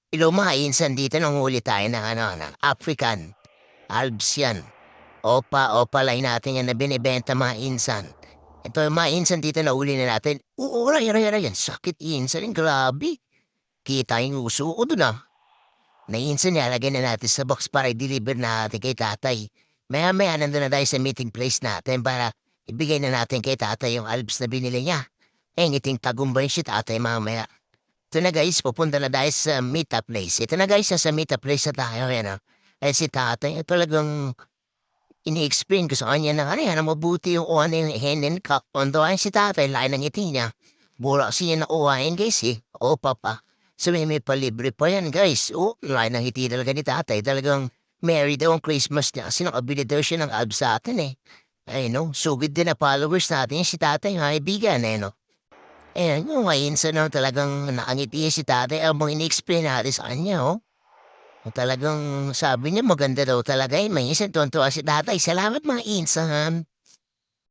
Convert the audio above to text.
Mga dito nanghuli tayo ng ng African. Albs yan. Opa line natin yan na binibenta mga insan. Ito yung mga insan dito na uli na natin. Oo, aray yan. Sakit insan yung grabe. Kita yung uso ko dun ah. Na insan niya, lagyan na natin sa box para i-deliver natin kay tatay. Maya nandun na tayo sa meeting place natin para ibigay na natin kay tatay yung albs na binili niya. Ngiting tagumbay si tatay mamaya. Ito na guys, pupunta na tayo sa meetup place. Ito na guys, sa meetup place na tayo. Yan, si tatay, talagang ini-explain ko sa kanya na ano mabuti yung uwan yung hinin ka. Ondo ay si tatay, lain ng ngiti niya. Bura siya na uwain guys eh. O papa. So may palibre pa yan guys. O, lain ng ngiti talaga ni tatay. Talagang merry daw ang Christmas niya kasi nakabili daw siya ng abs sa atin eh. Ay no, sugid din na followers natin si tatay, mga kaibigan eh no. Yung ngayon sa no, talagang nakangiti si tatay habang ini-explain natin sa kanya, oh. Talagang sabi niya maganda daw talaga eh. May isang tuwan si tatay. Salamat mga insan.